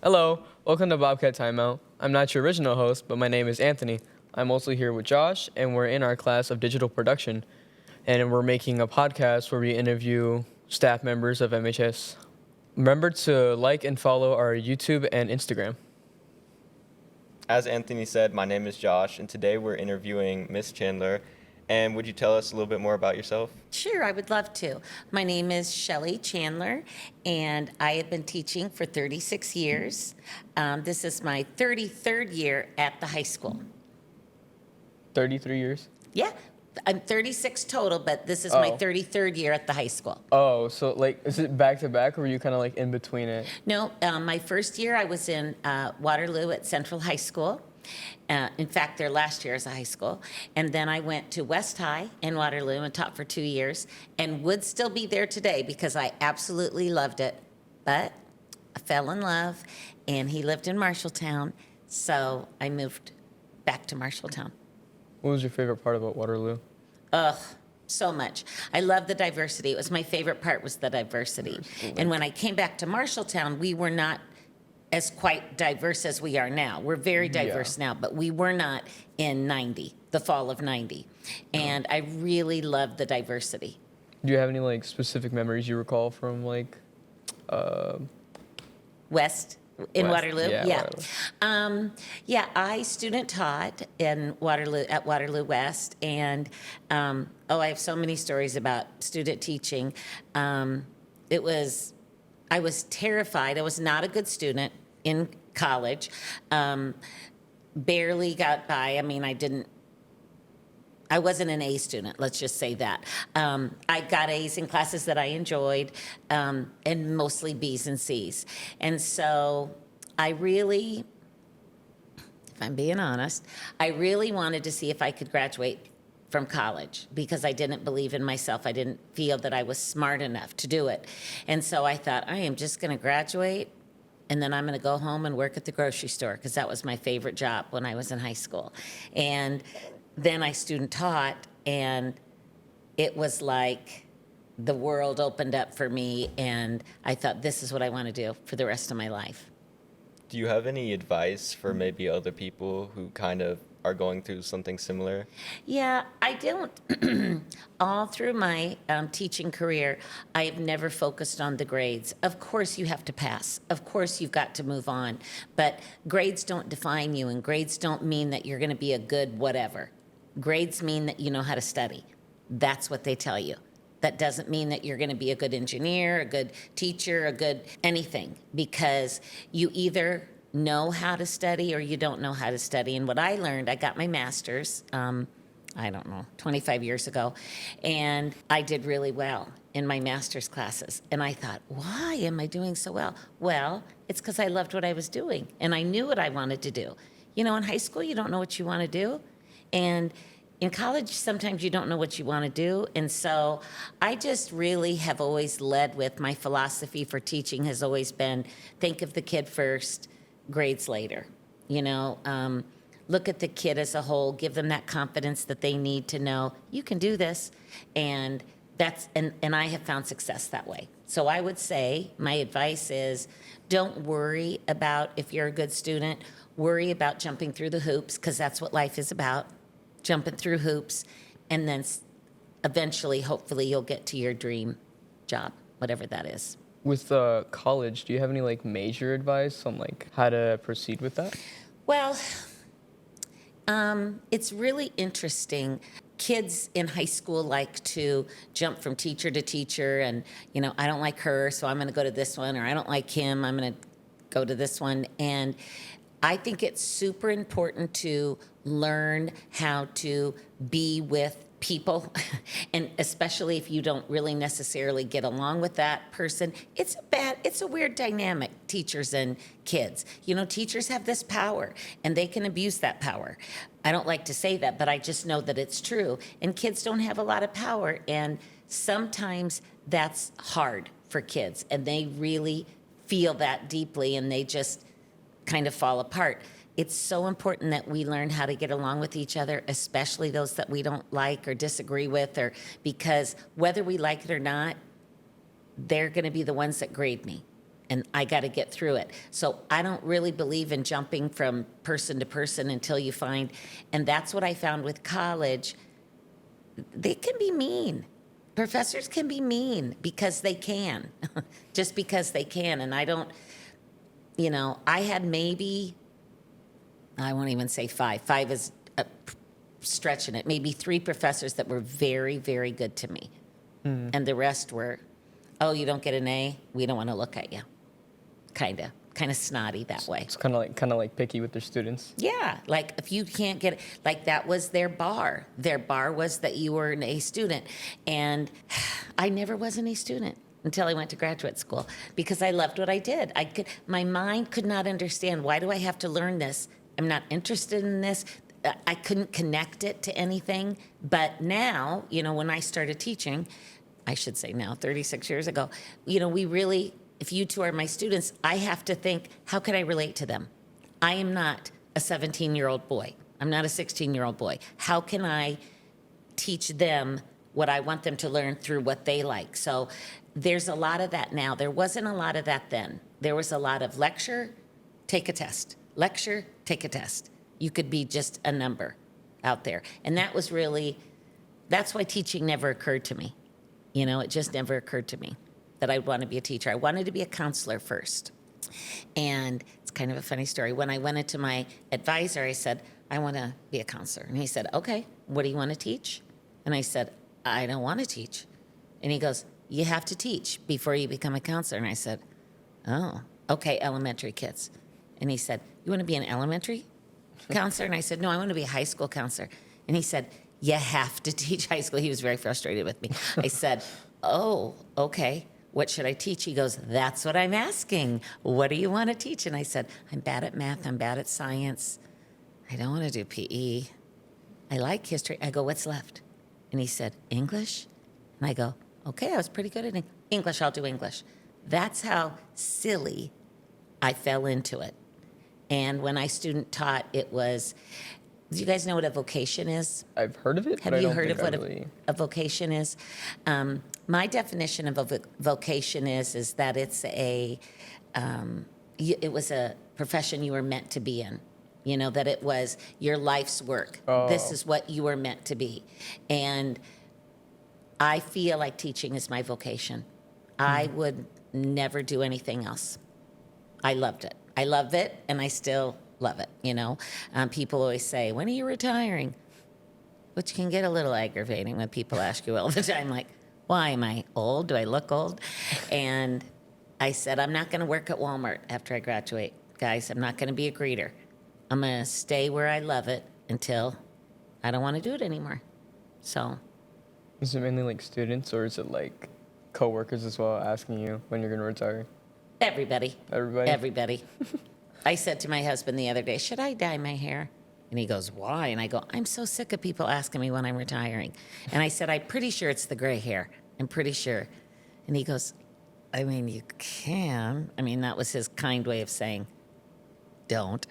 Hello, welcome to Bobcat Timeout. I'm not your original host, but my name is Anthony. I'm also here with Josh, and we're in our class of digital production. And we're making a podcast where we interview staff members of MHS. Remember to like and follow our YouTube and Instagram. As Anthony said, my name is Josh, and today we're interviewing Miss Chandler. And would you tell us a little bit more about yourself? Sure, I would love to. My name is Shelly Chandler, and I have been teaching for 36 years. This is my 33rd year at the high school. 33 years? Yeah, I'm 36 total, but this is my Oh. 33rd year at the high school. Oh, so is it back to back, or were you kind of like in between it? No, my first year I was in Waterloo at Central High School. In fact, their last year as a high school. And then I went to West High in Waterloo and taught for 2 years and would still be there today because I absolutely loved it. But I fell in love, and he lived in Marshalltown, so I moved back to Marshalltown. What was your favorite part about Waterloo? Ugh, so much. I love the diversity. It was my favorite part was the diversity. And when I came back to Marshalltown, we were not as quite diverse as we are now. We're very diverse now, but we were not in 90, the fall of 90. And I really love the diversity. Do you have any like specific memories you recall from West in West, Waterloo? yeah, Waterloo. I student taught in Waterloo at Waterloo West, and I have so many stories about student teaching. I was terrified. I was not a good student in college. Barely got by. I mean, I wasn't an A student, let's just say that. I got A's in classes that I enjoyed, and mostly B's and C's. And so I really, if I'm being honest, I really wanted to see if I could graduate from college because I didn't believe in myself. I didn't feel that I was smart enough to do it. And so I thought, I am just going to graduate, and then I'm going to go home and work at the grocery store because that was my favorite job when I was in high school. And then I student taught, and it was like the world opened up for me, and I thought, this is what I want to do for the rest of my life. Do you have any advice for maybe other people who kind of are going through something similar? Yeah, I don't. All through my teaching career, I have never focused on the grades. Of course, you have to pass. Of course, you've got to move on. But grades don't define you, and grades don't mean that you're going to be a good whatever. Grades mean that you know how to study. That's what they tell you. That doesn't mean that you're going to be a good engineer, a good teacher, a good anything, because you either know how to study or you don't know how to study. And what I learned, I got my master's, 25 years ago, and I did really well in my master's classes. And I thought, why am I doing so well? Well, it's because I loved what I was doing, and I knew what I wanted to do. You know, in high school, you don't know what you want to do. And in college, sometimes you don't know what you want to do. And so I just really have always led with my philosophy for teaching has always been think of the kid first, grades later. You know, look at the kid as a whole, give them that confidence that they need to know you can do this. And and I have found success that way. So I would say my advice is don't worry about if you're a good student, worry about jumping through the hoops, because that's what life is about. Jumping through hoops, and then eventually, hopefully, you'll get to your dream job, whatever that is. With college, do you have any like major advice on like how to proceed with that? Well, it's really interesting. Kids in high school like to jump from teacher to teacher, and you know, I don't like her, so I'm going to go to this one, or I don't like him, I'm going to go to this one. And I think it's super important to learn how to be with people, and especially if you don't really necessarily get along with that person. It's a weird dynamic, teachers and kids. You know, teachers have this power, and they can abuse that power. I don't like to say that, but I just know that it's true. And kids don't have a lot of power, and sometimes that's hard for kids, and they really feel that deeply, and they just kind of fall apart. It's so important that we learn how to get along with each other, especially those that we don't like or disagree with, or because whether we like it or not, they're going to be the ones that grade me. and I got to get through it. So I don't really believe in jumping from person to person until you find, and that's what I found with college. They can be mean. Professors can be mean because they can, just because they can. And I don't, I had maybe, I won't even say five. Five is stretching it. Maybe 3 professors that were very, very good to me. And the rest were, oh, you don't get an A? We don't want to look at you. Kind of snotty that way. It's kind of like picky with their students. Yeah, like if you can't get it, like that was their bar. Their bar was that you were an A student. And I never was an A student until I went to graduate school because I loved what I did. My mind could not understand, why do I have to learn this? I'm not interested in this. I couldn't connect it to anything. But now, when I started teaching, I should say now, 36 years ago, we really, if you two are my students, I have to think, how can I relate to them? I am not a 17-year-old boy. I'm not a 16-year-old boy. How can I teach them what I want them to learn through what they like? So there's a lot of that now. There wasn't a lot of that then. There was a lot of lecture, take a test. Lecture, take a test. You could be just a number out there. And that's why teaching never occurred to me. It just never occurred to me that I'd want to be a teacher. I wanted to be a counselor first. And it's kind of a funny story. When I went into my advisor, I said, I want to be a counselor. And he said, okay, what do you want to teach? And I said, I don't want to teach. And he goes, you have to teach before you become a counselor. And I said, oh, okay, elementary kids. And he said, you want to be an elementary counselor? And I said, no, I want to be a high school counselor. And he said, you have to teach high school. He was very frustrated with me. I said, oh, okay. What should I teach? He goes, that's what I'm asking. What do you want to teach? And I said, I'm bad at math. I'm bad at science. I don't want to do PE. I like history. I go, what's left? And he said, English? And I go, okay, I was pretty good at English. I'll do English. That's how silly I fell into it. And when I student taught, it was, do you guys know what a vocation is? I've heard of it, Have but I you don't heard think of what I really... a vocation is? My definition of a vocation is that it's it was a profession you were meant to be in. That it was your life's work. Oh. This is what you were meant to be. And I feel like teaching is my vocation. I would never do anything else. I loved it. I love it, and I still love it, People always say, when are you retiring? Which can get a little aggravating when people ask you all the time, like, why, am I old? Do I look old? And I said, I'm not going to work at Walmart after I graduate. Guys, I'm not going to be a greeter. I'm going to stay where I love it until I don't want to do it anymore. So. Is it mainly like students, or is it like coworkers as well asking you when you're going to retire? Everybody. Everybody? I said to my husband the other day, should I dye my hair? And he goes, why? And I go, I'm so sick of people asking me when I'm retiring. And I said, I'm pretty sure it's the gray hair. I'm pretty sure. And he goes, I mean, you can. I mean, that was his kind way of saying, don't.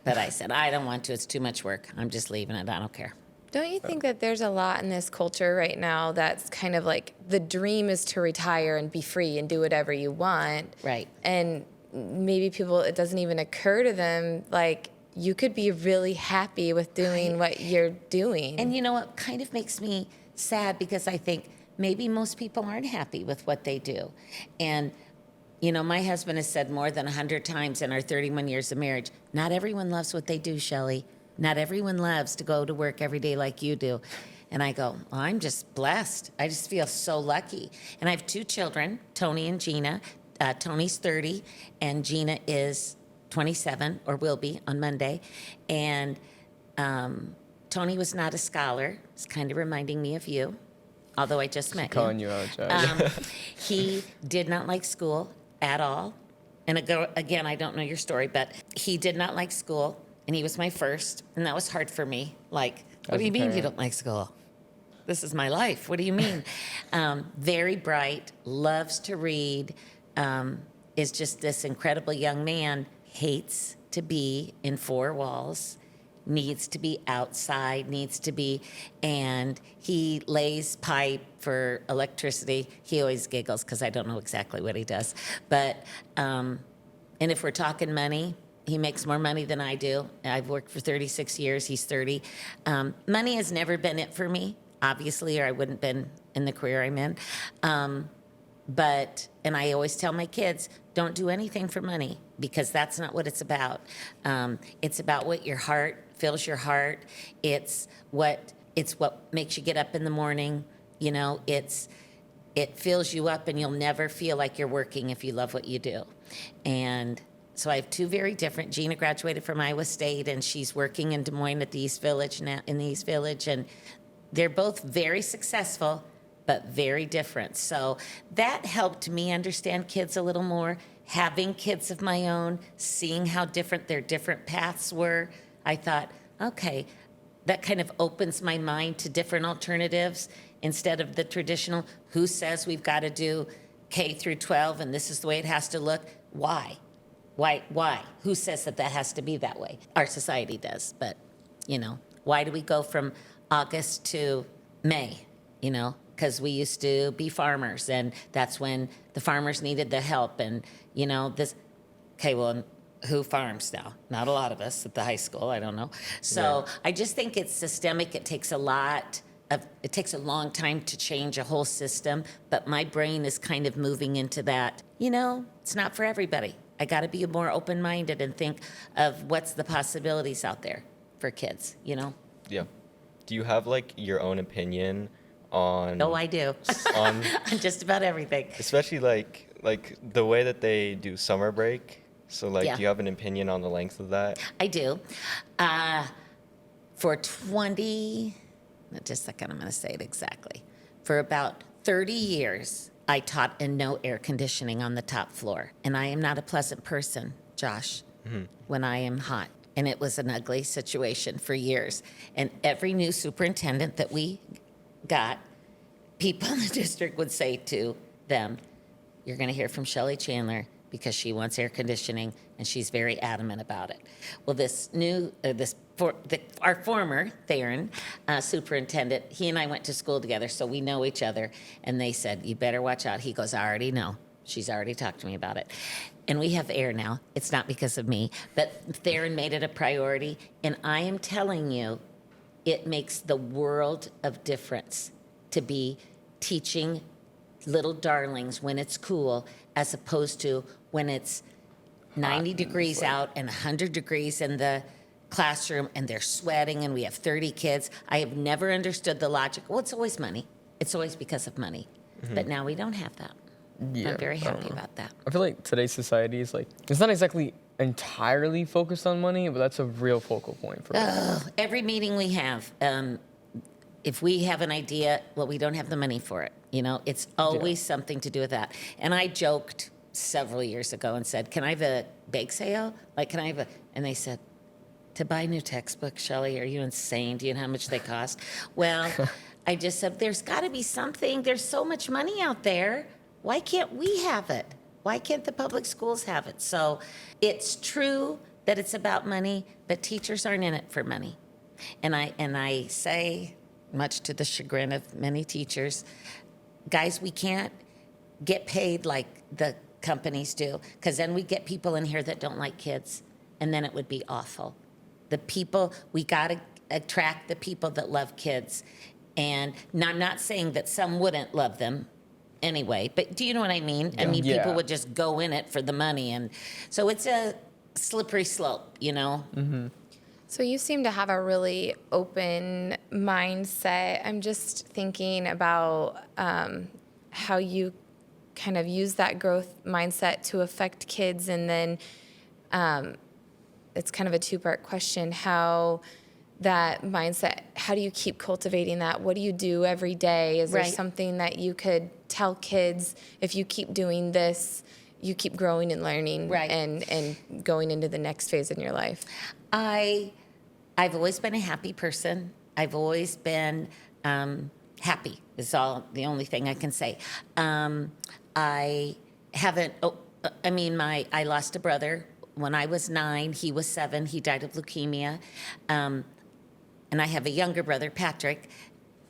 But I said, I don't want to. It's too much work. I'm just leaving it. I don't care. Don't you think that there's a lot in this culture right now that's kind of like the dream is to retire and be free and do whatever you want? Right. And maybe people, it doesn't even occur to them, like, you could be really happy with doing what you're doing. And you know what kind of makes me sad, because I think maybe most people aren't happy with what they do. And, my husband has said more than 100 times in our 31 years of marriage, not everyone loves what they do, Shelly. Not everyone loves to go to work every day like you do. And I go, well, I'm just blessed. I just feel so lucky. And I have 2 children, Tony and Gina. Tony's 30 and Gina is 27, or will be on Monday. And Tony was not a scholar. It's kind of reminding me of you, although I just met you. Calling you out, Josh. He did not like school at all. And again, I don't know your story, but he did not like school. And he was my first, and that was hard for me. Like, what do you mean you don't like school? This is my life. What do you mean? Very bright, loves to read, is just this incredible young man, hates to be in 4 walls, needs to be outside, and he lays pipe for electricity. He always giggles because I don't know exactly what he does. But, and if we're talking money, he makes more money than I do. I've worked for 36 years. He's 30. Money has never been it for me, obviously, or I wouldn't been in the career I'm in. And I always tell my kids, don't do anything for money, because that's not what it's about. It's about what your heart fills your heart. It's what makes you get up in the morning. You know, it fills you up, and you'll never feel like you're working if you love what you do. And so I have two very different. Gina graduated from Iowa State, and she's working in Des Moines at the East Village now, and they're both very successful, but very different. So that helped me understand kids a little more. Having kids of my own, seeing how different their different paths were, I thought, okay, that kind of opens my mind to different alternatives instead of the traditional, who says we've got to do K through 12 and this is the way it has to look? Why? Why? Who says that has to be that way? Our society does, but, why do we go from August to May, Because we used to be farmers, and that's when the farmers needed the help, and, who farms now? Not a lot of us at the high school, I don't know. So I just think it's systemic. It takes a long time to change a whole system, but my brain is kind of moving into that. It's not for everybody. I got to be more open-minded and think of what's the possibilities out there for kids, Yeah. Do you have your own opinion on? Oh, I do. On just about everything. Especially like the way that they do summer break. So Yeah. do you have an opinion on the length of that? I do. For 20, just a second, I'm going to say it exactly. For about 30 years, I taught in no air conditioning on the top floor. And I am not a pleasant person, Josh, when I am hot. And it was an ugly situation for years. And every new superintendent that we got, people in the district would say to them, you're going to hear from Shelly Chandler because she wants air conditioning, and she's very adamant about it. Well, our former Theron superintendent, he and I went to school together, so we know each other, and they said, you better watch out. He goes, I already know. She's already talked to me about it. And we have air now. It's not because of me, but Theron made it a priority, and I am telling you, it makes the world of difference to be teaching little darlings when it's cool, as opposed to when it's 90 degrees out and 100 degrees in the classroom and they're sweating and we have 30 kids. I have never understood the logic. Well, it's always money. It's always because of money. But now we don't have that. Yeah, I'm very happy about that. I feel like today's society is it's not exactly entirely focused on money, but that's a real focal point for us. Every meeting we have, if we have an idea, well, we don't have the money for it. It's always something to do with that. And I joked several years ago and said, can I have a bake sale? And they said, to buy new textbooks, Shelly, are you insane? Do you know how much they cost? Well, I just said, there's got to be something. There's so much money out there. Why can't we have it? Why can't the public schools have it? So it's true that it's about money, but teachers aren't in it for money. And I say, much to the chagrin of many teachers, guys, we can't get paid like the companies do, because then we get people in here that don't like kids, and then it would be awful. We got to attract the people that love kids. And I'm not saying that some wouldn't love them anyway, but do you know what I mean? I mean, people would just go in it for the money. And so it's a slippery slope, Mm-hmm. So you seem to have a really open mindset. I'm just thinking about how you kind of use that growth mindset to affect kids, and then it's kind of a two-part question. How that mindset, how do you keep cultivating that? What do you do every day? Is there Right. something that you could tell kids, if you keep doing this, you keep growing and learning Right. and going into the next phase in your life? I've always been a happy person. I've always been happy is the only thing I can say. I haven't, I lost a brother when I was 9, he was 7. He died of leukemia. And I have a younger brother, Patrick.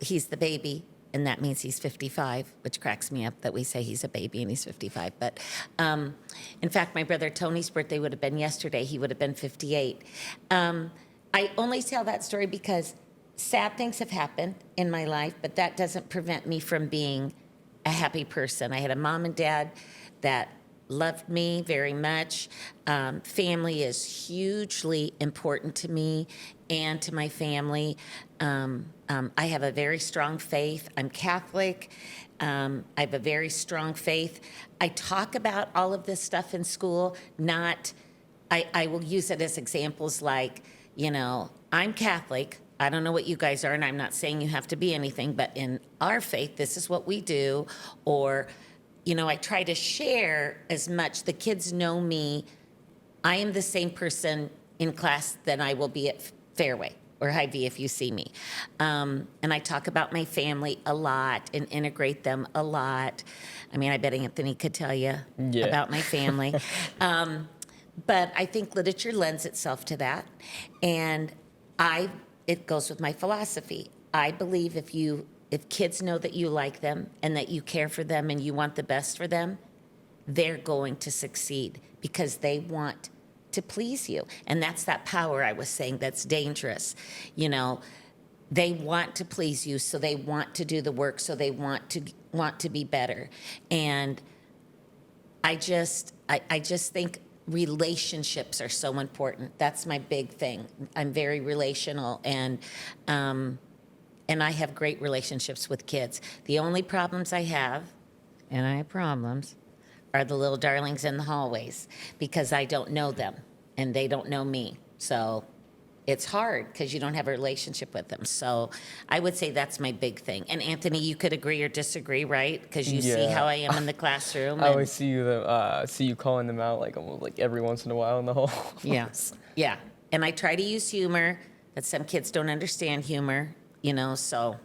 He's the baby, and that means he's 55, which cracks me up that we say he's a baby and he's 55. But in fact, my brother Tony's birthday would have been yesterday. He would have been 58. I only tell that story because sad things have happened in my life, but that doesn't prevent me from being a happy person. I had a mom and dad that loved me very much. Family is hugely important to me and to my family. I have a very strong faith. I'm Catholic. I have a very strong faith. I talk about all of this stuff in school, I will use it as examples like, I'm Catholic. I don't know what you guys are, and I'm not saying you have to be anything, but in our faith, this is what we do. Or, I try to share as much. The kids know me. I am the same person in class that I will be at Fairway or Hy-Vee if you see me. And I talk about my family a lot and integrate them a lot. I mean, I bet Anthony could tell you about my family. But I think literature lends itself to that. And it goes with my philosophy. I believe if kids know that you like them and that you care for them and you want the best for them, they're going to succeed because they want to please you. And that's that power I was saying that's dangerous. They want to please you, so they want to do the work, so they want to be better. And I just think relationships are so important. That's my big thing. I'm very relational, and I have great relationships with kids. The only problems I have, and I have problems, are the little darlings in the hallways because I don't know them and they don't know me. So it's hard because you don't have a relationship with them. So I would say that's my big thing. And Anthony, you could agree or disagree, right? Because you see how I am in the classroom. I always see you calling them out almost every once in a while in the hall. Yeah. And I try to use humor, but some kids don't understand humor, so.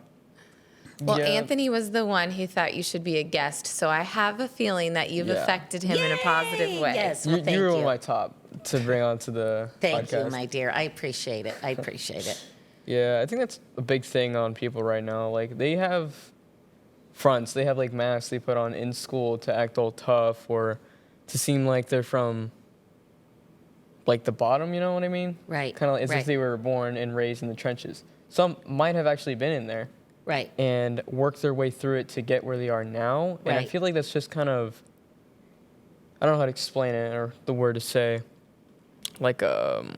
Well, Anthony was the one who thought you should be a guest, so I have a feeling that you've affected him in a positive way. Yes, well, thank you. You're one of my top to bring onto the podcast. Thank you, my dear. I appreciate it. Yeah, I think that's a big thing on people right now. They have fronts, they have masks they put on in school to act all tough or to seem like they're from the bottom, you know what I mean? Right. Kind of as if they were born and raised in the trenches. Some might have actually been in there. Right. And worked their way through it to get where they are now. And I feel like that's just kind of, I don't know how to explain it or the word to say, lowering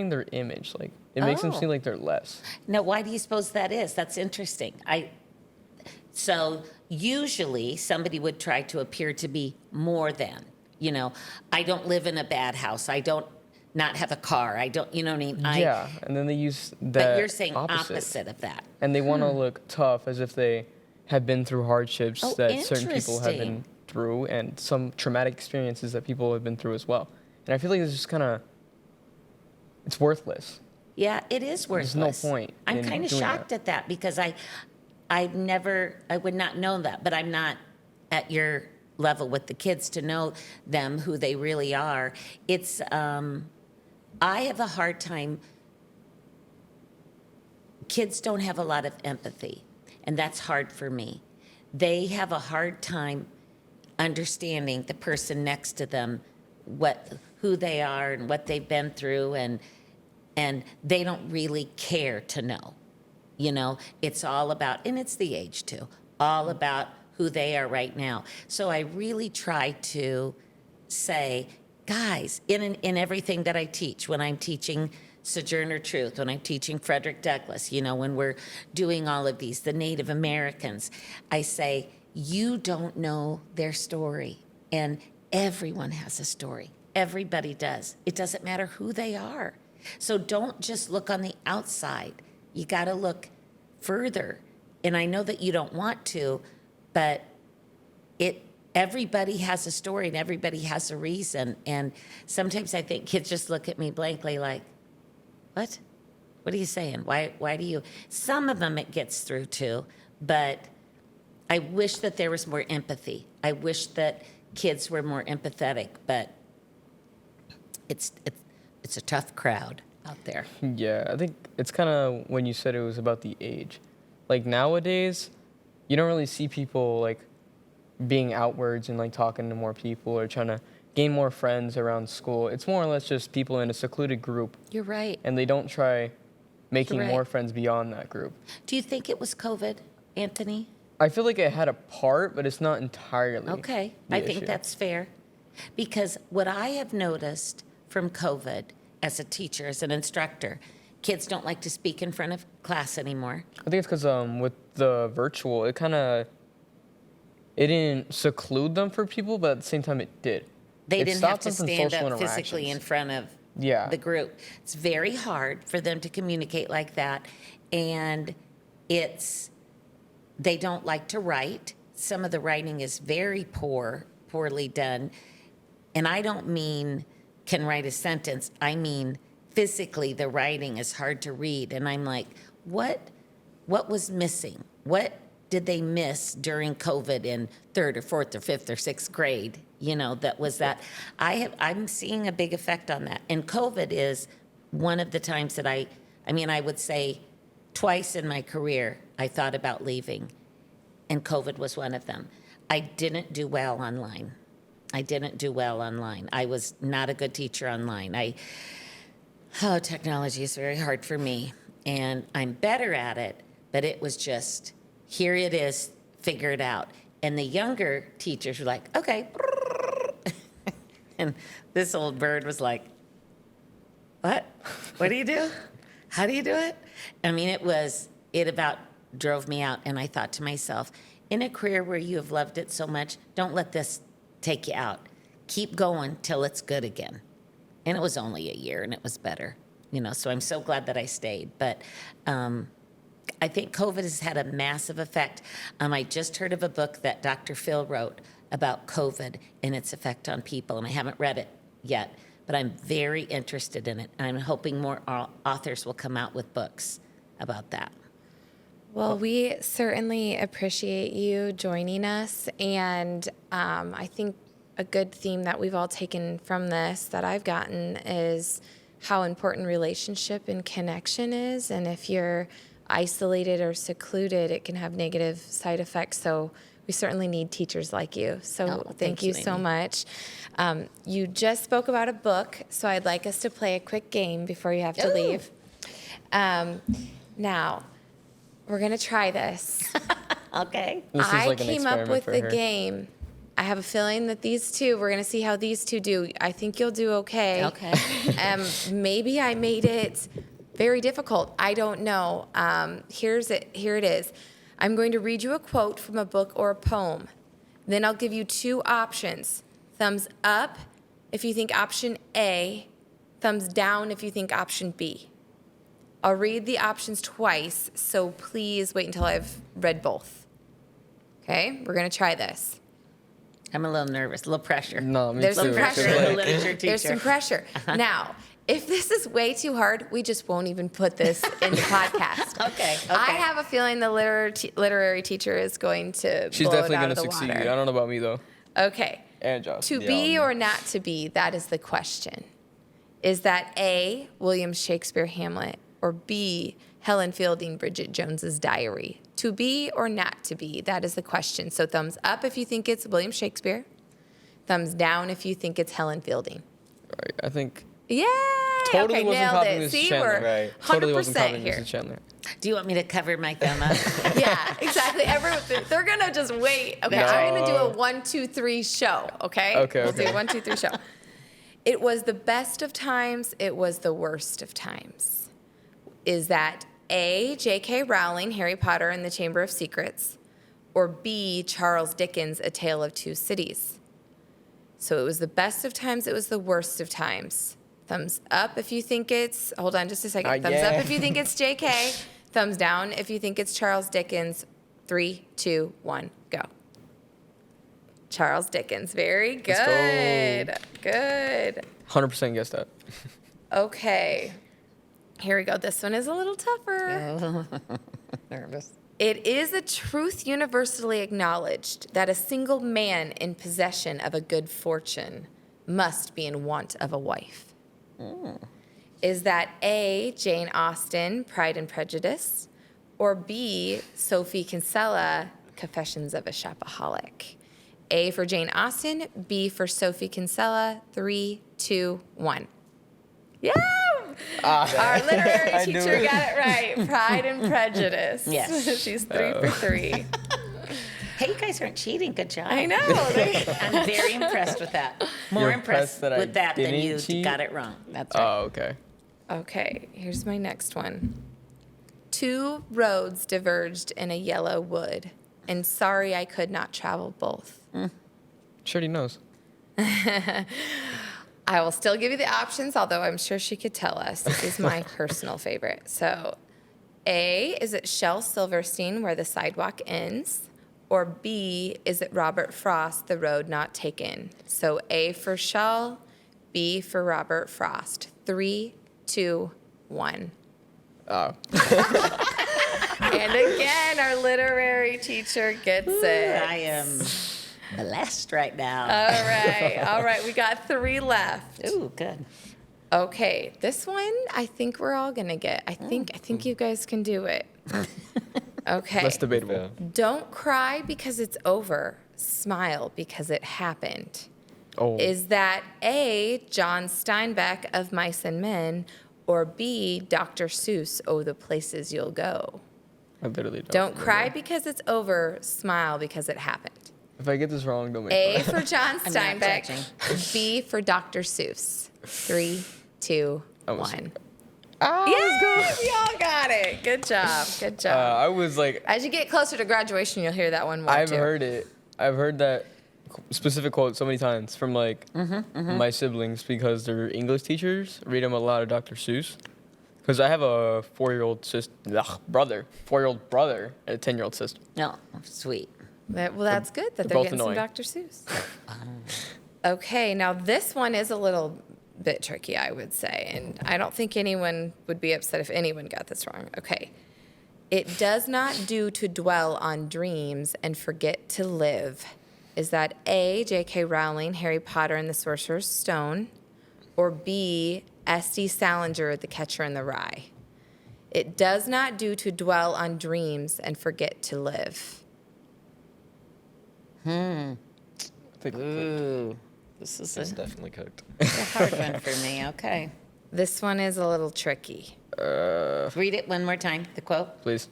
their image. It makes them seem like they're less. Now, why do you suppose that is? That's interesting. So usually somebody would try to appear to be more than, I don't live in a bad house. I don't not have a car. I don't, you know what I mean? And then they use that But you're saying opposite of that. And they want to look tough as if they have been through hardships that certain people have been through and some traumatic experiences that people have been through as well. And I feel like it's just it's worthless. Yeah, it is worthless. There's no point. I'm kind of shocked at that because I would not know that, but I'm not at your level with the kids to know them, who they really are. It's, I have a hard time. Kids don't have a lot of empathy, and that's hard for me. They have a hard time understanding the person next to them, who they are and what they've been through, and they don't really care to know. It's all about, and it's the age too, all about who they are right now. So I really try to say, guys, in everything that I teach, when I'm teaching Sojourner Truth, when I'm teaching Frederick Douglass, when we're doing all of these, the Native Americans, I say, you don't know their story. And everyone has a story. Everybody does. It doesn't matter who they are. So don't just look on the outside. You got to look further. And I know that you don't want to, but everybody has a story and everybody has a reason. And sometimes I think kids just look at me blankly like, what? What are you saying? Why do you? Some of them it gets through too, but I wish that there was more empathy. I wish that kids were more empathetic, but it's a tough crowd out there. Yeah, I think it's kind of when you said it was about the age. Like nowadays, you don't really see people like being outwards and like talking to more people or trying to gain more friends around school. It's more or less just people in a secluded group, You're right. and they don't try making You're right. more friends beyond that group. Do you think it was COVID, Anthony? I feel like it had a part, but it's not entirely. Okay, the I think issue. that's fair. Because what I have noticed from COVID as a teacher, as an instructor, kids don't like to speak in front of class anymore. I think it's because with the virtual, it didn't seclude them for people, but at the same time, it did. They It didn't have stopped to them from stand social up physically in interactions. front of Yeah. the group. It's very hard for them to communicate like that. And they don't like to write. Some of the writing is very poorly done. And I don't mean can write a sentence. I mean physically the writing is hard to read. And I'm like, what was missing? What did they miss during COVID in third or fourth or fifth or sixth grade? I'm seeing a big effect on that. And COVID is one of the times that I would say twice in my career, I thought about leaving, and COVID was one of them. I didn't do well online. I was not a good teacher online. Technology is very hard for me, and I'm better at it, but it was just, here it is, figure it out. And the younger teachers were like, okay. And this old bird was like, what? What do you do? How do you do it? I mean, it about drove me out. And I thought to myself, in a career where you have loved it so much, don't let this take you out. Keep going till it's good again. And it was only a year and it was better, so I'm so glad that I stayed. But I think COVID has had a massive effect. I just heard of a book that Dr. Phil wrote about COVID and its effect on people, and I haven't read it yet, but I'm very interested in it. I'm hoping more authors will come out with books about that. Well, we certainly appreciate you joining us. And I think a good theme that we've all taken from this that I've gotten is how important relationship and connection is. And if you're isolated or secluded, it can have negative side effects. So we certainly need teachers like you. So thank you so Amy. much. You just spoke about a book, so I'd like us to play a quick game before you have to Ooh. leave. Now, we're going to try this. Okay. This is I like an came up experiment with for the her. game. I have a feeling that we're going to see how these two do. I think you'll do okay. Okay. Maybe I made it very difficult. I don't know. Here it is. I'm going to read you a quote from a book or a poem. Then I'll give you two options. Thumbs up if you think option A, thumbs down if you think option B. I'll read the options twice, so please wait until I've read both. Okay, we're going to try this. I'm a little nervous, a little pressure. No, me There's too. some pressure. It's As a like- literature teacher. There's some pressure. Now, if this is way too hard, we just won't even put this in the podcast. Okay. I have a feeling the literary teacher is going to She's blow definitely it out going of to the succeed. water. I don't know about me, though. Okay. And Josh. To be or not to be, that is the question. Is that A, William Shakespeare Hamlet, or B, Helen Fielding Bridget Jones's Diary? To be or not to be, that is the question. So thumbs up if you think it's William Shakespeare. Thumbs down if you think it's Helen Fielding. Right, I think Yay! totally Okay, wasn't nailed copying it. Mrs. See, Chandler. we're Right. 100% Totally wasn't copying here. Mrs. Chandler. Do you want me to cover my thumb up? Yeah, exactly. They're gonna just wait. Okay, That's I'm right. gonna do a 1, 2, 3 show. Okay. Okay, We'll do okay. a 1, 2, 3 show. It was the best of times. It was the worst of times. Is that A, J.K. Rowling, Harry Potter and the Chamber of Secrets, or B, Charles Dickens, A Tale of Two Cities? So it was the best of times. It was the worst of times. Thumbs up if you think it's, hold on just a second. Thumbs up yeah. if you think it's J.K. Thumbs down if you think it's Charles Dickens. 3, 2, 1, go. Charles Dickens. Very good. Let's Good. 100% guessed that. Okay. Here we go. This one is a little tougher. Nervous. It is a truth universally acknowledged that a single man in possession of a good fortune must be in want of a wife. Is that A, Jane Austen, Pride and Prejudice, or B, Sophie Kinsella, Confessions of a Shopaholic? A for Jane Austen, B for Sophie Kinsella. 3, 2, 1. Yeah! Our literary teacher got it right. Pride and Prejudice. Yes. She's 3 for 3. Hey, you guys aren't cheating. Good job. I know. I'm very impressed with that. More You're impressed impressed that I with that than didn't you cheat? got it wrong. That's right. Oh, okay. Okay, here's my next one. 2 roads diverged in a yellow wood, and sorry I could not travel both. She already knows. I will still give you the options, although I'm sure she could tell us. This is my personal favorite. So, A, is it Shel Silverstein, Where the Sidewalk Ends? Or B, is it Robert Frost, The Road Not Taken? So, A for Shel, B for Robert Frost. 3, 2, 1. Oh. And again, our literary teacher gets it. I am blessed right now. All right. We got 3 left. Ooh, good. Okay, this one I think we're all gonna get. I think you guys can do it. Okay. That's debatable. Yeah. Don't cry because it's over. Smile because it happened. Oh. Is that A, John Steinbeck of Mice and Men, or B, Dr. Seuss, Oh, the Places You'll Go? I literally Don't remember. cry because it's over. Smile because it happened. If I get this wrong, don't make A me cry. for John I'm not Steinbeck, judging. B for Dr. Seuss. 3, 2, I was- 1. Ah, Yeah, we all got it. Good job. Good job. I was like, As you get closer to graduation, you'll hear that one more I've too. heard it. I've heard that specific quote so many times from like my siblings because they're English teachers. Read them a lot of Dr. Seuss. Because I have a 4-year-old brother, 4-year-old brother, and a 10-year-old sister. No, sweet. Well, that's good that they're they're both getting annoying. some Dr. Seuss. Okay, now this one is a little bit tricky, I would say, and I don't think anyone would be upset if anyone got this wrong. Okay. It does not do to dwell on dreams and forget to live. Is that A, J.K. Rowling, Harry Potter and the Sorcerer's Stone, or B, S.D. Salinger, The Catcher in the Rye? It does not do to dwell on dreams and forget to live. I think- Ooh, this is It's a definitely cooked. hard one for me. Okay. This one is a little tricky. Read it one more time, the quote. Please.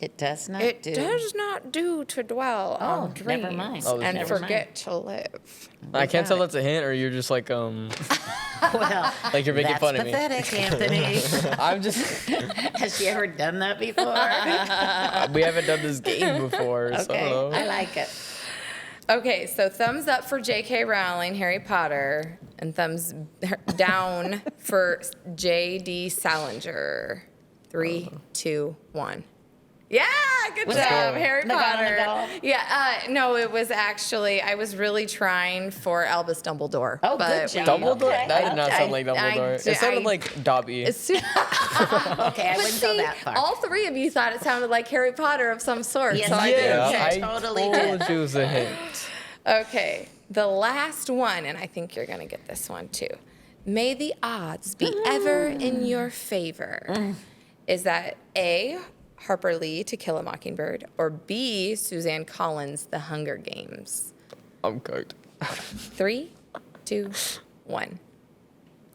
It does not It do. does not do to dwell Oh, on dreams never mind. Oh, and never mind. forget to live. I can't tell got it. that's a hint, or you're just like Well, like you're making that's fun of me. pathetic, Anthony. I'm just. Has she ever done that before? We haven't done this game before, so I Okay, don't know. I like it. Okay, so thumbs up for J.K. Rowling, Harry Potter, and thumbs down for J.D. Salinger. 3, 2, 1. Yeah, good Was job, that Harry Potter. McGonagall? Yeah, no, it was actually, I was really trying for Albus Dumbledore. Oh, but good job. Dumbledore? Okay, That did not okay. sound like Dumbledore. It sounded like Dobby. Okay, I wouldn't go that far. All 3 of you thought it sounded like Harry Potter of some sort. Yes, so I I did. did. Yeah, I totally told did. you it was a hint. Okay, the last one, and I think you're going to get this one too. May the odds be ever in your favor. Is that A, Harper Lee, To Kill a Mockingbird, or B, Suzanne Collins, The Hunger Games? I'm cooked. 3, 2, 1.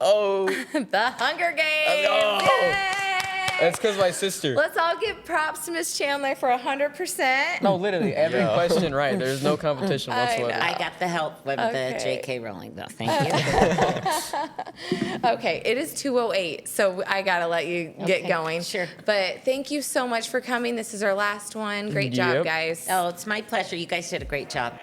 Oh, The Hunger Games! Oh. Yay! that's because my sister. Let's all give props to Miss Chandler for 100%. No, literally every Yeah. question right. There's no competition I whatsoever. know. I got the help with Okay. the J.K. Rowling, though. Thank you. Okay, it is 2:08, so I gotta let you get Okay, going. sure. But thank you so much for coming. This is our last one. Great job, Yep. guys. Oh, it's my pleasure. You guys did a great job.